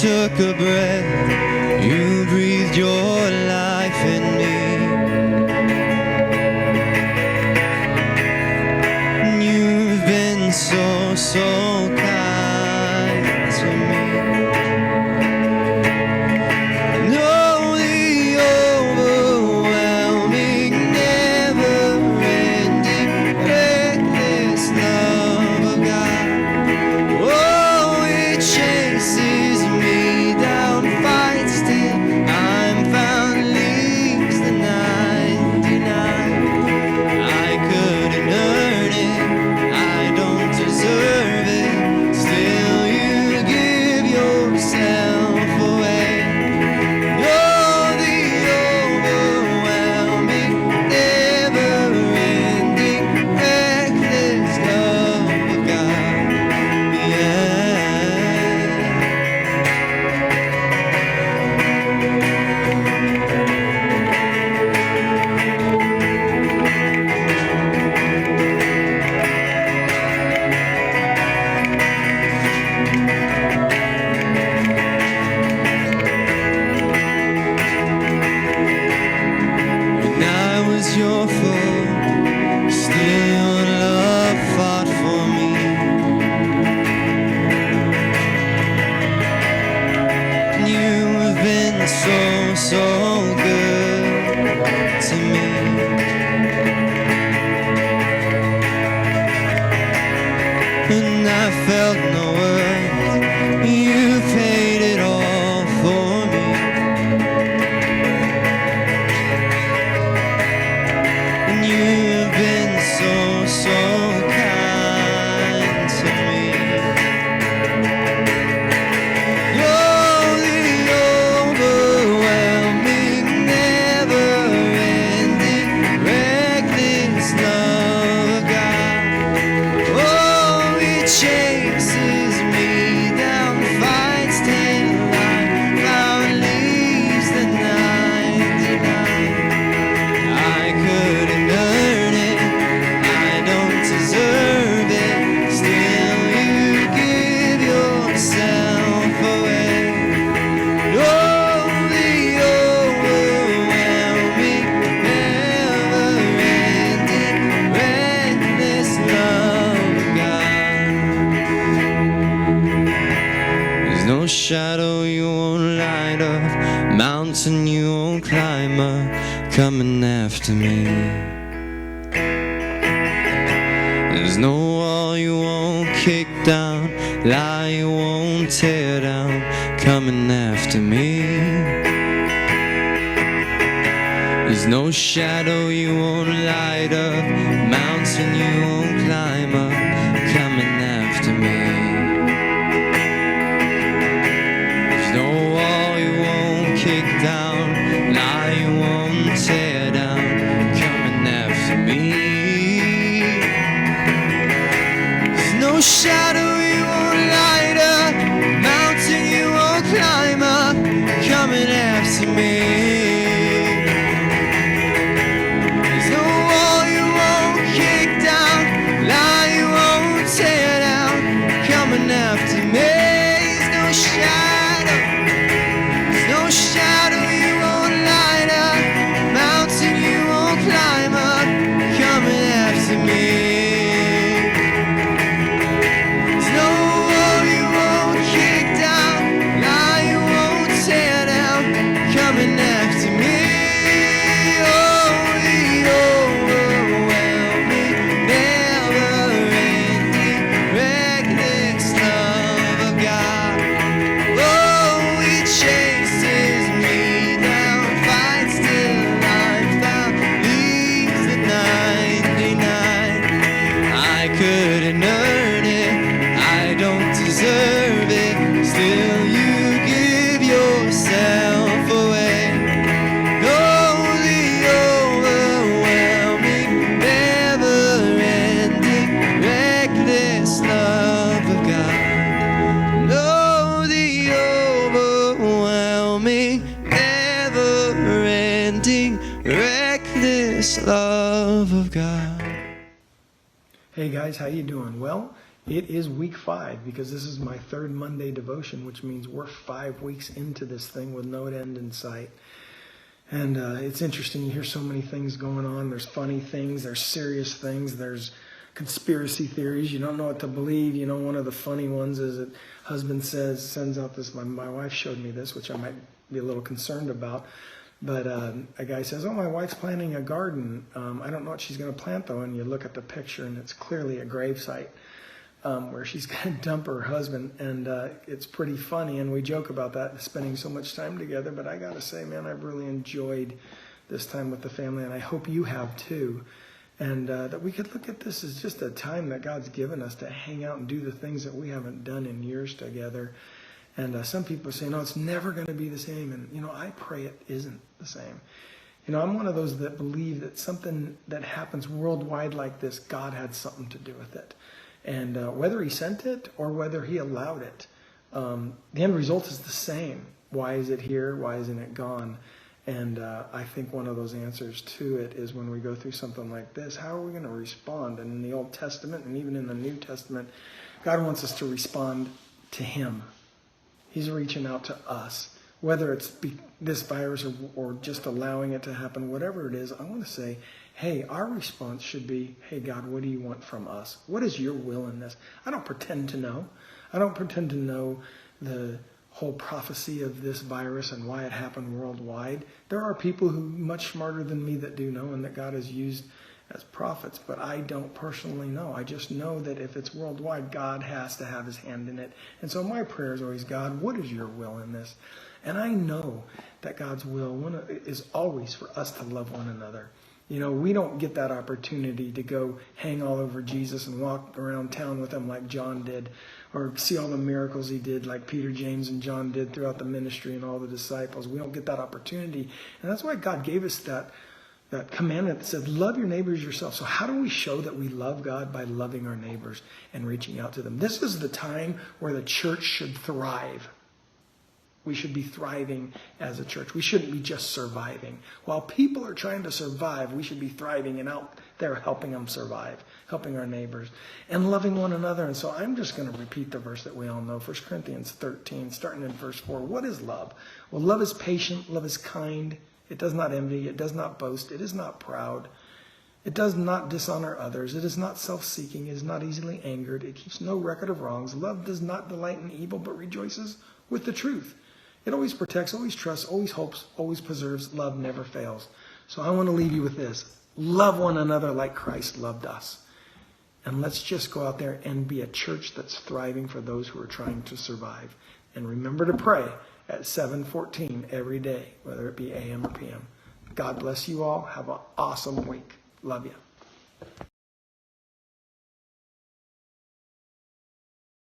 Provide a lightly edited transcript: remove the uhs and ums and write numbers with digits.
took a breath, you breathed your life in me. You've been so, so kind to me. Know the overwhelming, never-ending, reckless love of God. Oh, it chases me down, fights till I'm found, leaves the 99. I couldn't earn it, I don't deserve it, still you give yourself away. You're the overwhelming, never-ending, reckless love of God. When I was your foe, still your love fought for me. You have been so, so good to me. And I felt no worth, you paid it all for me. And you've been so, so kind to me. You're the overwhelming, never-ending, reckless love of God. Oh, it chases me down, fights till I'm found, leaves the 99. I couldn't earn it, I don't deserve it, still you give yourself away. You're the overwhelming, never-ending, reckless love of God. There's no shadow you won't light up, mountain you won't climb up, coming after me. There's no wall you won't kick down, lie you won't tear down, coming after me. There's no shadow you won't light up, mountain you won't climb up, coming after me. There's no wall you won't kick down, lie you won't tear down, coming after me. There's no shadow you won't light up, mountain you won't climb up, coming after me. There's no wall you won't kick down, lie you won't tear down, coming after me. There's no shadow, there's no shadow you won't light up, mountain you won't climb up, coming after me. There's no wall you won't kick down, lie you won't tear down, coming after me. Oh, the overwhelming, never-ending, reckless love of God. Oh, it chases me down, fights till I'm found, leaves the 99. I couldn't earn it, I don't deserve it, still you give yourself away. Oh, the overwhelming, never-ending, reckless love of God. Oh, the overwhelming, never-ending, reckless love of God. Hey guys, how you doing? Well, It is week 5 because this is my 3rd Monday devotion, which means we're 5 weeks into this thing with no end in sight. And it's interesting. You hear so many things going on. There's funny things. There's serious things. There's conspiracy theories. You don't know what to believe. You know, one of the funny ones is that husband sends out this. My wife showed me this, which I might be a little concerned about. But a guy says, "Oh, my wife's planting a garden. I don't know what she's going to plant, though." And you look at the picture, and it's clearly a gravesite where she's going to dump her husband. And it's pretty funny, and we joke about that, spending so much time together. But I got to say, man, I've really enjoyed this time with the family, and I hope you have too. And that we could look at this as just a time that God's given us to hang out and do the things that we haven't done in years together. And some people say, no, it's never going to be the same. And, you know, I pray it isn't the same. You know, I'm one of those that believe that something that happens worldwide like this, God had something to do with it. And whether he sent it or whether he allowed it, the end result is the same. Why is it here? Why isn't it gone? And I think one of those answers to it is when we go through something like this, how are we going to respond? And in the Old Testament and even in the New Testament, God wants us to respond to him. He's reaching out to us, whether it's this virus or just allowing it to happen, whatever it is. I want to say, hey, our response should be, hey, God, what do you want from us? What is your will in this? I don't pretend to know. I don't pretend to know the whole prophecy of this virus and why it happened worldwide. There are people who much smarter than me that do know and that God has used as prophets, but I don't personally know. I just know that if it's worldwide, God has to have his hand in it. And so my prayer is always, God, what is your will in this? And I know that God's will is always for us to love one another. You know, we don't get that opportunity to go hang all over Jesus and walk around town with him like John did, or see all the miracles he did like Peter, James, and John did throughout the ministry and all the disciples. We don't get that opportunity. And that's why God gave us that commandment that said, love your neighbors yourself. So how do we show that we love God? By loving our neighbors and reaching out to them. This is the time where the church should thrive. We should be thriving as a church. We shouldn't be just surviving. While people are trying to survive, we should be thriving and out there helping them survive, helping our neighbors, and loving one another. And so I'm just going to repeat the verse that we all know, 1 Corinthians 13, starting in verse 4. What is love? Well, love is patient. Love is kind. It does not envy. It does not boast. It is not proud. It does not dishonor others. It is not self-seeking. It is not easily angered. It keeps no record of wrongs. Love does not delight in evil, but rejoices with the truth. It always protects, always trusts, always hopes, always preserves. Love never fails. So I want to leave you with this. Love one another like Christ loved us. And let's just go out there and be a church that's thriving for those who are trying to survive. And remember to pray at 7:14 every day, whether it be AM or PM. God bless you all. Have an awesome week. Love you.